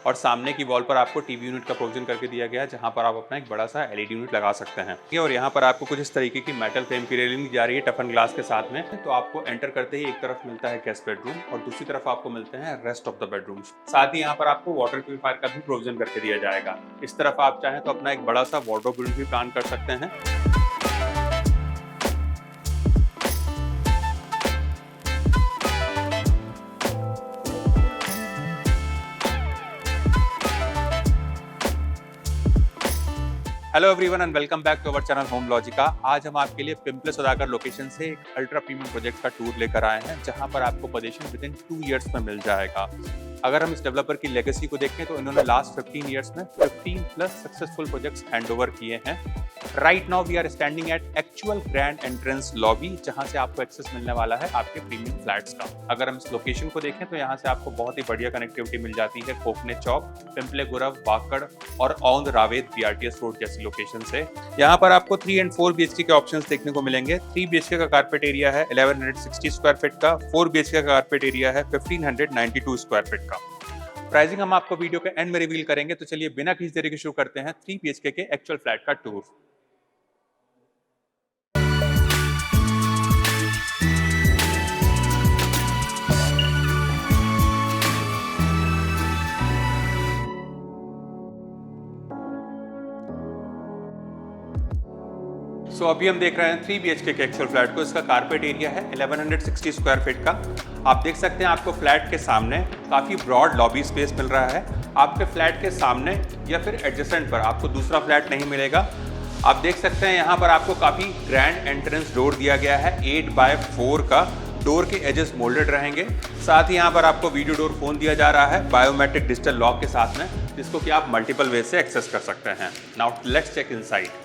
और सामने की वॉल पर आपको टीवी यूनिट का प्रोविजन करके दिया गया है, जहां पर आप अपना एक बड़ा सा एलईडी यूनिट लगा सकते हैं। और यहाँ पर आपको कुछ इस तरीके की मेटल फ्रेम की रेलिंग दी जा रही है टफन ग्लास के साथ में। तो आपको एंटर करते ही एक तरफ मिलता है गेस्ट बेडरूम और दूसरी तरफ आपको मिलते हैं रेस्ट ऑफ द बेडरूम। साथ ही यहाँ पर आपको वाटर प्यूरिफायर का भी प्रोविजन करके दिया जाएगा। इस तरफ आप चाहें तो अपना एक बड़ा सा वार्डरोब यूनिट भी प्लान कर सकते हैं। Hello everyone and welcome back to our channel Home Logica. आज हम आपके लिए पिंपले सौदागर लोकेशन से एक अल्ट्रा प्रीमियम प्रोजेक्ट का टूर लेकर आए हैं, जहां पर आपको पोजीशन विद इन 2 इयर्स में मिल जाएगा। अगर हम इस डेवलपर की लेगेसी को देखें तो इन्होंने लास्ट 15 इयर्स में 15 प्लस सक्सेसफुल प्रोजेक्ट्स हैंडओवर किए हैं। Right now we are standing at actual grand entrance lobby, जहां से आपको एक्सेस मिलने वाला है आपके प्रीमियम फ्लैट्स का। अगर हम इस लोकेशन को देखें तो यहाँ से आपको बहुत ही बढ़िया कनेक्टिविटी मिल जाती है कोकने चौक, पिंपले गुरव, वाकड़ और औंध रावेत बीआरटीएस रोड जैसी लोकेशन से। यहाँ पर आपको 3 and 4 BHK के ऑप्शंस देखने को मिलेंगे। 3 BHK का कारपेट एरिया है 1160 स्क्वायर फीट का, 4 BHK का कारपेट एरिया है 1592 स्क्वायर फीट का। प्राइसिंग हम आपको वीडियो के एंड में रिवील करेंगे, तो चलिए बिना किसी देरी के शुरू करते हैं 3 BHK के एक्चुअल फ्लैट का टूर। सो अभी हम देख रहे हैं 3 BHK के एक्चुअल फ्लैट को। इसका कारपेट एरिया है 1160 स्क्वायर फीट का। आप देख सकते हैं आपको फ्लैट के सामने काफ़ी ब्रॉड लॉबी स्पेस मिल रहा है। आपके फ्लैट के सामने या फिर एडजेसेंट पर आपको दूसरा फ्लैट नहीं मिलेगा। आप देख सकते हैं यहाँ पर आपको काफ़ी ग्रैंड एंट्रेंस डोर दिया गया है 8x4 का। डोर के एजेस मोल्डेड रहेंगे। साथ ही यहाँ पर आपको वीडियो डोर फोन दिया जा रहा है बायोमेट्रिक डिजिटल लॉक के साथ में, जिसको कि आप मल्टीपल वे से एक्सेस कर सकते हैं। Now let's check inside.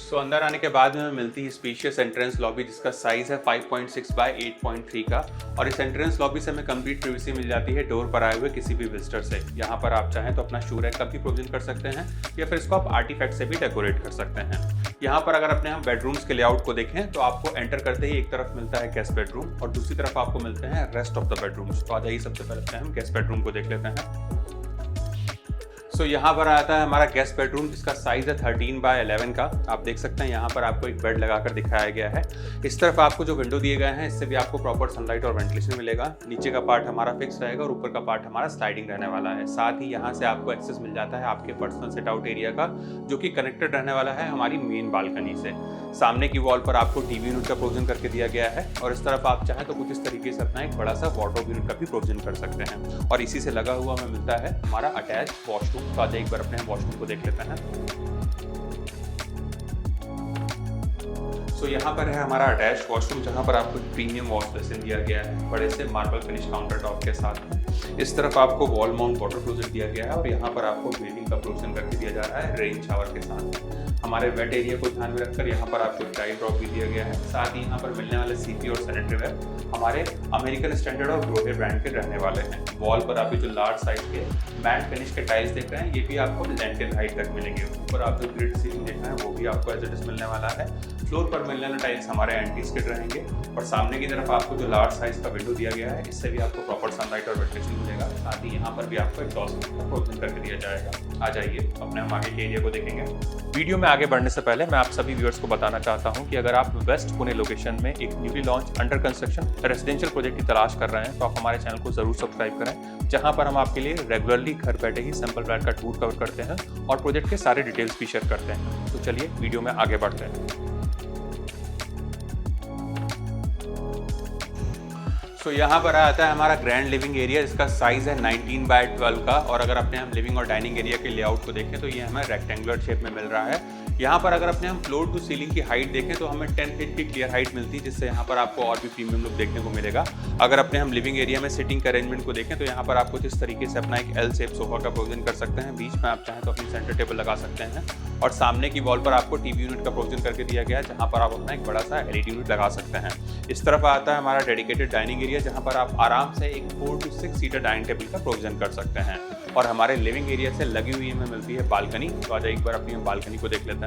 So अंदर आने के बाद में मिलती है स्पेशियस एंट्रेंस लॉबी, जिसका साइज है 5.6 बाय 8.3 का। और इस एंट्रेंस लॉबी से हमें कंप्लीट प्राइवेसी मिल जाती है डोर पर आए हुए किसी भी विजिटर से। यहाँ पर आप चाहें तो अपना शू रैक का भी प्रोविजन कर सकते हैं या फिर इसको आप आर्टिफैक्ट से भी डेकोरेट कर सकते हैं। यहाँ पर अगर अपने हम बेडरूम्स के लेआउट को देखें तो आपको एंटर करते ही एक तरफ मिलता है गेस्ट बेडरूम और दूसरी तरफ आपको मिलते हैं रेस्ट ऑफ द बेडरूम्स। तो आ जाइए सबसे पहले हम गेस्ट बेडरूम को देख लेते हैं। सो यहाँ पर आता है हमारा गेस्ट बेडरूम, जिसका साइज है 13x11 का। आप देख सकते हैं यहाँ पर आपको एक बेड लगाकर दिखाया गया है। इस तरफ आपको जो विंडो दिए गए हैं इससे भी आपको प्रॉपर सनलाइट और वेंटिलेशन मिलेगा। नीचे का पार्ट हमारा फिक्स रहेगा और ऊपर का पार्ट हमारा स्लाइडिंग रहने वाला है। साथ ही यहाँ से आपको एक्सेस मिल जाता है आपके पर्सनल सेट आउट एरिया का, जो कि कनेक्टेड रहने वाला है हमारी मेन बालकनी से। सामने की वॉल पर आपको टीवी यूनिट का प्रोविजन करके दिया गया है और इस तरफ आप चाहें तो कुछ इस तरीके से अपना एक बड़ा सा वार्डरोब यूनिट का भी प्रोविजन कर सकते हैं। और इसी से लगा हुआ हमें मिलता है हमारा अटैच वॉशरूम। तो आज एक बार अपने वॉशरूम को देख लेते हैं। सो यहाँ पर है हमारा अटैच वॉशरूम, जहाँ पर आपको प्रीमियम वॉश बेसिन दिया गया है बड़े से मार्बल फिनिश काउंटर टॉप के साथ। इस तरफ आपको वॉल माउंट वाटर क्लोजेट दिया गया है और यहाँ पर आपको बेडिंग का प्रोविजन करके दिया जा रहा है रेन शावर के साथ। हमारे वेट एरिया को ध्यान में रखकर यहाँ पर आपको टाइल ड्रॉप भी दिया गया है। साथ ही यहाँ पर मिलने वाले सीपी और सैनिटरी वेयर हमारे अमेरिकन स्टैंडर्ड और ग्रोहे ब्रांड के रहने वाले हैं। वॉल पर आप जो लार्ज साइज के मैट फिनिश के टाइल्स देख रहे हैं ये भी आपको लेंटिल हाइट तक मिलेंगे। ऊपर आप जो ग्रिड सीलिंग देख रहे हैं वो भी आपको एज इट इज मिलने वाला है। फ्लोर पर मिलने वाले टाइल्स हमारे एंटी स्किड रहेंगे और सामने की तरफ आपको जो लार्ज साइज का विंडो दिया गया है इससे भी आपको प्रॉपर सनलाइट और वेंटिलेशन मिलेगा। साथ ही यहाँ पर भी आपको एग्जॉस्ट का प्रोविजन करके दिया जाएगा। आ जाइए अपने हम आगे के एरिया को देखेंगे। वीडियो में आगे बढ़ने से पहले मैं आप सभी व्यूअर्स को बताना चाहता हूं कि अगर आप वेस्ट पुणे लोकेशन में एक newly launch under construction residential project की तलाश कर रहे हैं तो आप हमारे चैनल को जरूर सब्सक्राइब करें, जहां पर हम आपके लिए रेगुलरली घर बैठे ही सैंपल फ्लैट का टूर कवर करते हैं और प्रोजेक्ट के सारे डिटेल्स भी शेयर करते हैं। तो चलिए वीडियो में आगे बढ़ते हैं। सो यहाँ पर आता है हमारा ग्रैंड लिविंग एरिया, जिसका साइज है 19x12 का। और अगर अपने हम लिविंग और डाइनिंग एरिया के लेआउट को देखें तो ये हमें रेक्टेंगुलर शेप में मिल रहा है। यहाँ पर अगर अपने हम फ्लोर टू सीलिंग की हाइट देखें तो हमें 10 फीट की क्लियर हाइट मिलती है, जिससे यहाँ पर आपको और भी प्रीमियम लुक देखने को मिलेगा। अगर अपने हम लिविंग एरिया में सिटिंग के अरेंजमेंट को देखें तो यहाँ पर आप कुछ इस तरीके से अपना एक एल शेप सोफा का प्रोविजन कर सकते हैं। बीच में आप चाहें तो अपनी सेंटर टेबल लगा सकते हैं और सामने की वॉल पर आपको टीवी यूनिट का प्रोविजन करके दिया गया है, जहाँ पर आप अपना एक बड़ा सा एलईडी यूनिट लगा सकते हैं। इस तरफ आता है हमारा डेडिकेटेड डाइनिंग एरिया, जहाँ पर आप आराम से एक 4 to 6 सीटर डाइनिंग टेबल का प्रोविजन कर सकते हैं। और हमारे लिविंग एरिया से लगी हुई हमें मिलती है बालकनी। तो आज एक बार अपनी हम बालकनी को देख लेते हैं।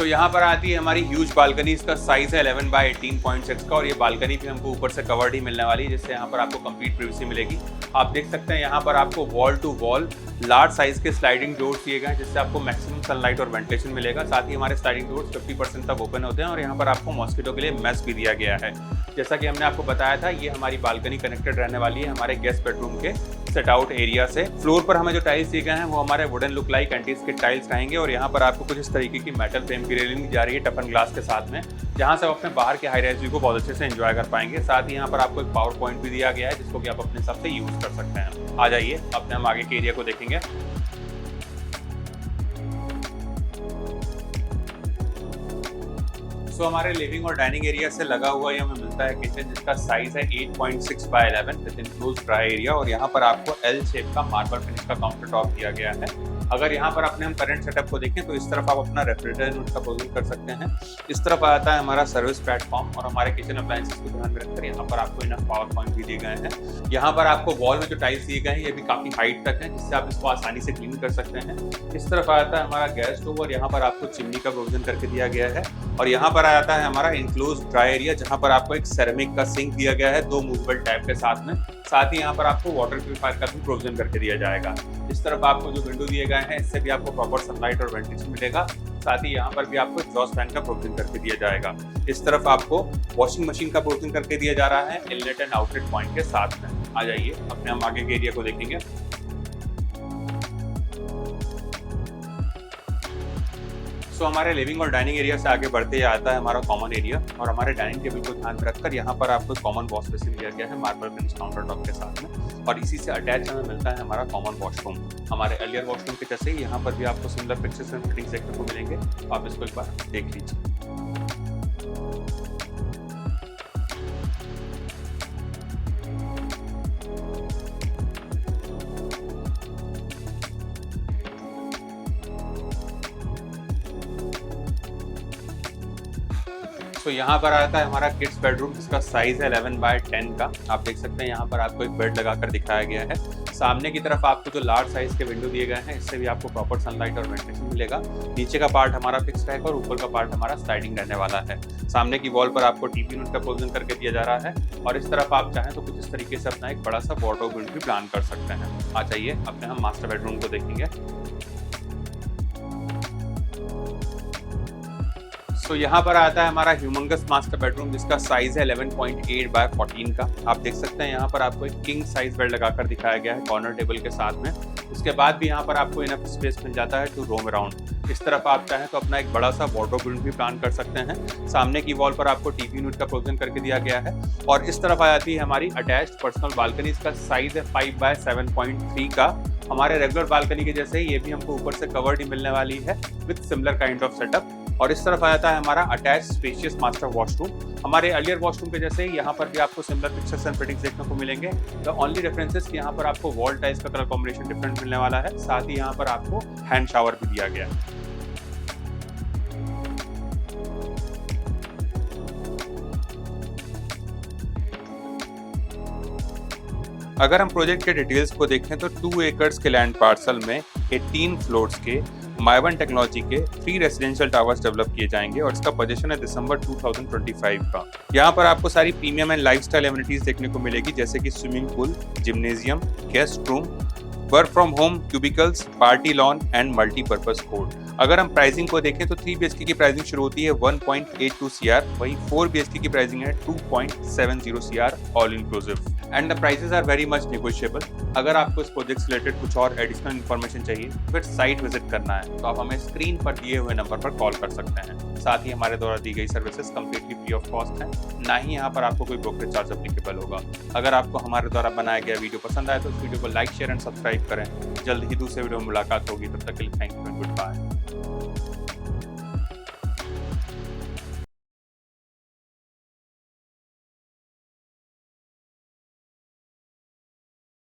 सो यहाँ पर आती है हमारी ह्यूज बालकनी। इसका साइज है 11 बाय 18.6 का और ये बालकनी भी हमको ऊपर से कवर्ड ही मिलने वाली है, जिससे यहाँ पर आपको कंप्लीट प्राइवेसी मिलेगी। आप देख सकते हैं यहाँ पर आपको wall to wall large size के स्लाइडिंग डोर्स दिए गए हैं, जिससे आपको मैक्सिमम सनलाइट और वेंटिलेशन मिलेगा। साथ ही हमारे स्लाइडिंग डोर्स 50% तक ओपन होते हैं और यहाँ पर आपको मॉस्किटो के लिए मेस भी दिया गया है। जैसा कि हमने आपको बताया था, ये हमारी बालकनी कनेक्टेड रहने वाली है हमारे गेस्ट बेडरूम के सेट आउट एरिया से। फ्लोर पर हमें जो टाइल्स दिए गए हैं वो हमारे wooden look like anti skid tiles रहेंगे और यहाँ पर आपको कुछ इस तरीके की मेटल फ्रेम की रेलिंग दी जा रही है टफन ग्लास के साथ में, जहाँ से आप अपने बाहर के हाई राइज व्यू को बहुत अच्छे से एंजॉय कर पाएंगे। साथ ही यहाँ पर आपको एक पावर पॉइंट भी दिया गया है, जिसको कि आप अपने हिसाब से यूज कर सकते हैं। आ जाइए अपने हम आगे के एरिया को देखेंगे। सो हमारे लिविंग और डाइनिंग एरिया से लगा हुआ ये हमें मिलता है किचन, जिसका साइज है 8.6 by 11 with include dry area और यहाँ पर आपको एल शेप का मार्बल फिनिश का काउंटर टॉप दिया गया है। अगर यहाँ पर अपने हम करंट सेटअप को देखें तो इस तरफ आप अपना रेफ्रिजरेटर यूनिट का प्रोविजन कर सकते हैं। इस तरफ आता है हमारा सर्विस प्लेटफॉर्म और हमारे किचन अप्लायंसेस को ध्यान में रखकर यहाँ पर आपको इनफ पावर पॉइंट भी दिए गए हैं। यहाँ पर आपको वॉल में जो टाइल्स दिए गए हैं ये भी काफी हाइट तक है, जिससे आप इसको आसानी से क्लीन कर सकते हैं। इस तरफ आता है हमारा गैस स्टोव और यहाँ पर आपको चिमनी का प्रोविजन करके दिया गया है और यहाँ पर आता है हमारा इंक्लोज ड्राई एरिया, जहाँ पर आपको एक सेरेमिक का सिंक दिया गया है 2 मूवेबल टैप के साथ में। साथ ही यहाँ पर आपको वाटर प्यूरिफायर का भी प्रोविजन करके दिया जाएगा। इस तरफ आपको जो विंडो दिए गए हैं इससे भी आपको प्रॉपर सनलाइट और वेंटिलेशन मिलेगा। साथ ही यहाँ पर भी आपको एग्जॉस्ट फैन का प्रोविजन करके दिया जाएगा। इस तरफ आपको वॉशिंग मशीन का प्रोविजन करके दिया जा रहा है इनलेट एंड आउटलेट पॉइंट के साथ में। आ जाइए अपने हम आगे के एरिया को देखेंगे। तो हमारे लिविंग और डाइनिंग एरिया से आगे बढ़ते ही आता है हमारा कॉमन एरिया और हमारे डाइनिंग टेबल को ध्यान में रखकर यहाँ पर आपको कॉमन वॉश बेसिन दिया गया है मार्बल फिनिश काउंटर टॉप के साथ में और इसी से अटैच हमें मिलता है हमारा कॉमन वॉशरूम। हमारे अर्लियर वॉशरूम के जैसे ही यहाँ पर भी आपको सिमिलर फिक्सेस एंड फिटिंग्स देखने को मिलेंगे, तो आप इसको एक बार देख लीजिए। तो यहाँ पर आता है हमारा किड्स बेडरूम, जिसका साइज है 11 बाय 10 का। आप देख सकते हैं यहाँ पर आपको एक बेड लगाकर दिखाया गया है। सामने की तरफ आपको जो लार्ज साइज के विंडो दिए गए हैं इससे भी आपको प्रॉपर सनलाइट और वेंटिलेशन मिलेगा। नीचे का पार्ट हमारा फिक्स रहेगा और ऊपर का पार्ट हमारा स्लाइडिंग रहने वाला है। सामने की वॉल पर आपको टीवी यूनिट का प्रोविजन करके दिया जा रहा है और इस तरफ आप चाहें तो कुछ इस तरीके से अपना एक बड़ा सा वार्डरोब यूनिट भी प्लान कर सकते हैं। आ जाइए अपने हम मास्टर बेडरूम को देखेंगे। तो यहाँ पर आता है हमारा ह्यूमंगस मास्टर बेडरूम, जिसका साइज है 11.8 बाय 14 का। आप देख सकते हैं यहाँ पर आपको एक किंग साइज बेड लगाकर दिखाया गया है कॉर्नर टेबल के साथ में। उसके बाद भी यहाँ पर आपको इनफ स्पेस मिल जाता है टू रोम अराउंड। इस तरफ आप चाहें तो अपना एक बड़ा सा वार्डरोब यूनिट भी प्लान कर सकते हैं। सामने की वॉल पर आपको टीवी यूनिट का प्रोविजन करके दिया गया है और इस तरफ आ जाती है हमारी अटैच्ड पर्सनल बालकनी। इसका साइज है 5 बाय 7.3 का। हमारे रेगुलर बालकनी के जैसे ही ये भी हमको ऊपर से कवर्ड ही मिलने वाली है with similar kind of setup. और इस तरफ आ जाता है हमारा अटैच स्पेशियस मास्टर वॉशरूम। हमारे अर्लियर वॉशरूम के जैसे ही यहाँ पर भी आपको सिमिलर पिक्चर्स एंड फिटिंग्स देखने को मिलेंगे। द ओनली डिफरेंसेस कि यहाँ पर आपको वॉल टाइल्स का कलर कॉम्बिनेशन डिफरेंट मिलने वाला है। साथ ही यहाँ पर आपको हैंड शावर भी दिया गया है। अगर हम प्रोजेक्ट के डिटेल्स को देखें तो 2 एकर्स के लैंड पार्सल में 18 फ्लोर्स के माइवन टेक्नोलॉजी के 3 रेजिडेंशियल टावर्स डेवलप किए जाएंगे और इसका पोजीशन है दिसंबर 2025 का। यहाँ पर आपको सारी प्रीमियम एंड लाइफस्टाइल एमिनिटीज देखने को मिलेगी, जैसे कि swimming pool, gymnasium, guest room, work from home cubicles, party lawn and multipurpose court. अगर हम प्राइसिंग को देखें तो 3 BHK की प्राइसिंग शुरू होती है 1.82 CR, वहीं 4 BHK की प्राइसिंग है 2.70 CR all inclusive and the prices are very much negotiable. अगर आपको इस प्रोजेक्ट से रिलेटेड कुछ और एडिशनल इन्फॉर्मेशन चाहिए, फिर साइट विजिट करना है तो आप हमें स्क्रीन पर दिए हुए नंबर पर कॉल कर सकते हैं। साथ ही हमारे द्वारा दी गई services completely free of cost है, ना ही यहाँ पर आपको कोई ब्रोकरेज चार्ज अप्लीकेबल होगा। अगर आपको हमारे द्वारा बनाया गया वीडियो पसंद आए तो इस वीडियो को लाइक, शेयर एंड सब्सक्राइब करें। जल्द ही दूसरे वीडियो में मुलाकात होगी, तब तक के लिए thank you and good bye.